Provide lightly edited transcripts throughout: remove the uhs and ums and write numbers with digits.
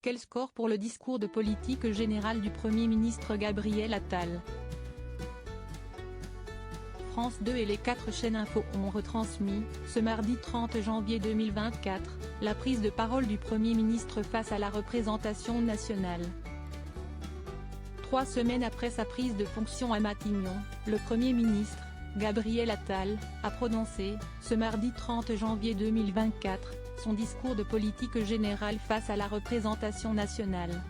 Quel score pour le discours de politique générale du Premier ministre Gabriel Attal? France 2 et les 4 chaînes info ont retransmis, ce mardi 30 janvier 2024, la prise de parole du Premier ministre face à la représentation nationale. 3 semaines après sa prise de fonction à Matignon, le Premier ministre, Gabriel Attal, a prononcé, ce mardi 30 janvier 2024, son discours de politique générale face à la représentation nationale.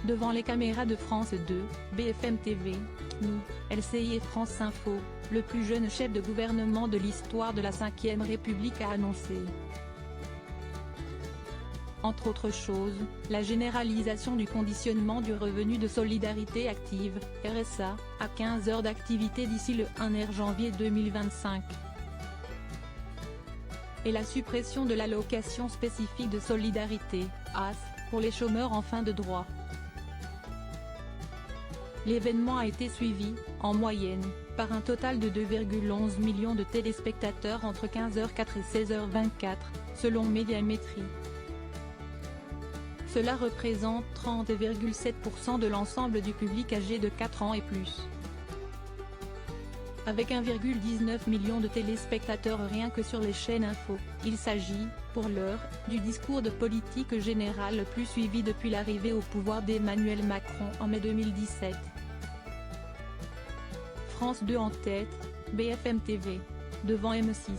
Devant les caméras de France 2, BFM TV, CNews, LCI et France Info, le plus jeune chef de gouvernement de l'histoire de la Ve République a annoncé, entre autres choses, la généralisation du conditionnement du revenu de solidarité active, RSA, à 15 heures d'activité d'ici le 1er janvier 2025. Et la suppression de l'allocation spécifique de solidarité, AS, pour les chômeurs en fin de droit. L'événement a été suivi, en moyenne, par un total de 2,11 millions de téléspectateurs entre 15h04 et 16h24, selon Médiamétrie. Cela représente 30,7% de l'ensemble du public âgé de 4 ans et plus. Avec 1,19 million de téléspectateurs rien que sur les chaînes info, il s'agit, pour l'heure, du discours de politique générale le plus suivi depuis l'arrivée au pouvoir d'Emmanuel Macron en mai 2017. France 2 en tête, BFM TV, devant M6.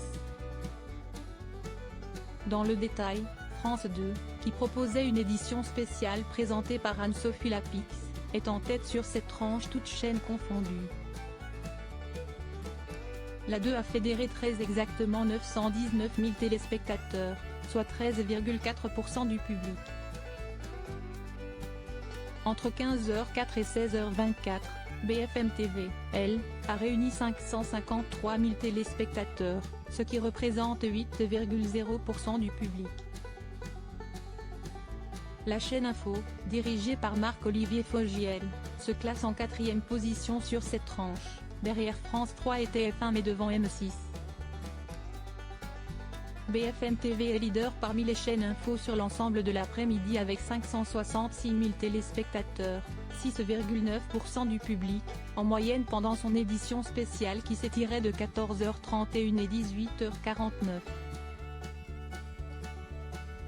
Dans le détail, France 2, qui proposait une édition spéciale présentée par Anne-Sophie Lapix, est en tête sur cette tranche toutes chaînes confondues. La 2 a fédéré exactement 919 000 téléspectateurs, soit 13,4% du public. Entre 15h04 et 16h24, BFM TV, elle, a réuni 553 000 téléspectateurs, ce qui représente 8,0% du public. La chaîne info, dirigée par Marc-Olivier Fogiel, se classe en 4e position sur cette tranche, derrière France 3 et TF1 mais devant M6. BFM TV est leader parmi les chaînes info sur l'ensemble de l'après-midi avec 566 000 téléspectateurs, 6,9% du public, en moyenne pendant son édition spéciale qui s'étirait de 14h31 et 18h49.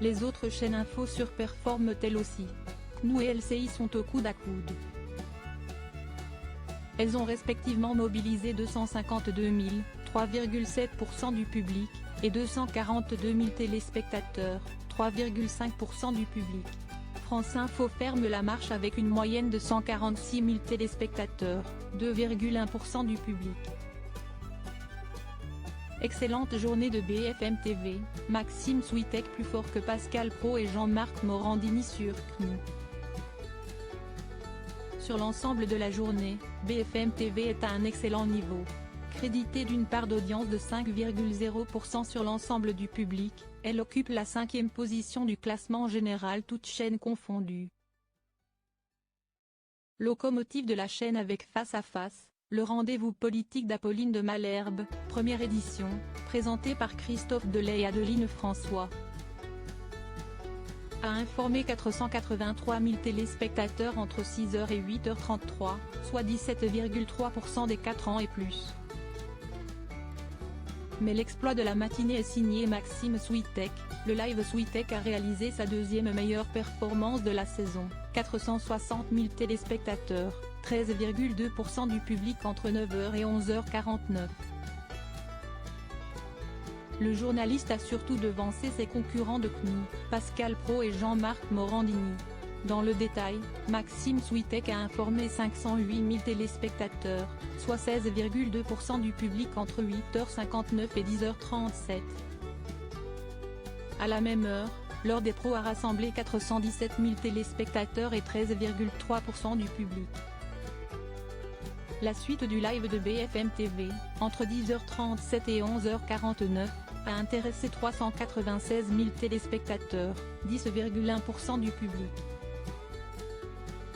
Les autres chaînes info surperforment elles aussi. CNews et LCI sont au coude à coude. Elles ont respectivement mobilisé 252 000, 3,7% du public, et 242 000 téléspectateurs, 3,5% du public. France Info ferme la marche avec une moyenne de 146 000 téléspectateurs, 2,1% du public. Excellente journée de BFM TV, Maxime Switek plus fort que Pascal Praud et Jean-Marc Morandini sur CNews. Sur l'ensemble de la journée, BFM TV est à un excellent niveau. Créditée d'une part d'audience de 5,0% sur l'ensemble du public, elle occupe la 5e position du classement général toutes chaînes confondues. Locomotive de la chaîne avec Face à Face, le rendez-vous politique d'Apolline de Malherbe, première édition, présenté par Christophe Delay et Adeline François, a informé 483 000 téléspectateurs entre 6h et 8h33, soit 17,3% des 4 ans et plus. Mais l'exploit de la matinée est signé Maxime Switek. Le live Switek a réalisé sa 2e meilleure performance de la saison, 460 000 téléspectateurs, 13,2% du public entre 9h et 11h49. Le journaliste a surtout devancé ses concurrents de CNews, Pascal Praud et Jean-Marc Morandini. Dans le détail, Maxime Switek a informé 508 000 téléspectateurs, soit 16,2% du public entre 8h59 et 10h37. À la même heure, l'heure des pros a rassemblé 417 000 téléspectateurs et 13,3% du public. La suite du live de BFM TV, entre 10h37 et 11h49, a intéressé 396 000 téléspectateurs, 10,1% du public.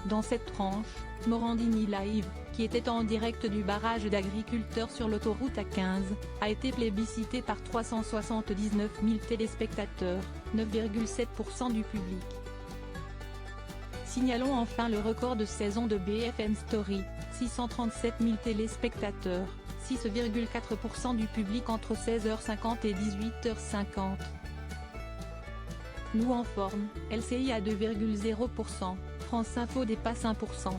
Dans cette tranche, Morandini Live, qui était en direct du barrage d'agriculteurs sur l'autoroute A15, a été plébiscité par 379 000 téléspectateurs, 9,7% du public. Signalons enfin le record de saison de BFM Story, 637 000 téléspectateurs, 6,4% du public entre 16h50 et 18h50. Nous en forme, LCI à 2,0%, France Info dépasse 1%.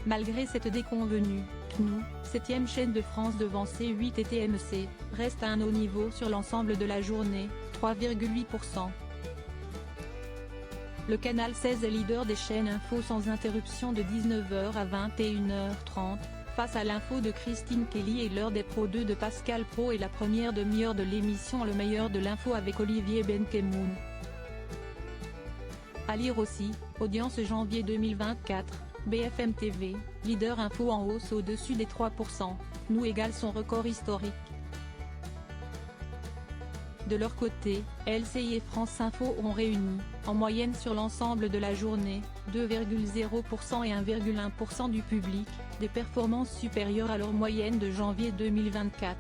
Malgré cette déconvenue, CNOO, 7e chaîne de France devant C8 et TMC, reste à un haut niveau sur l'ensemble de la journée, 3,8%. Le canal 16 est leader des chaînes info sans interruption de 19h à 21h30, face à l'info de Christine Kelly et l'heure des Pro 2 de Pascal Praud et la première demi-heure de l'émission Le meilleur de l'info avec Olivier Benkemoun. À lire aussi, audience janvier 2024, BFM TV, leader info en hausse au-dessus des 3%, CNOO égale son record historique. De leur côté, LCI et France Info ont réuni, en moyenne sur l'ensemble de la journée, 2,0% et 1,1% du public, des performances supérieures à leur moyenne de janvier 2024.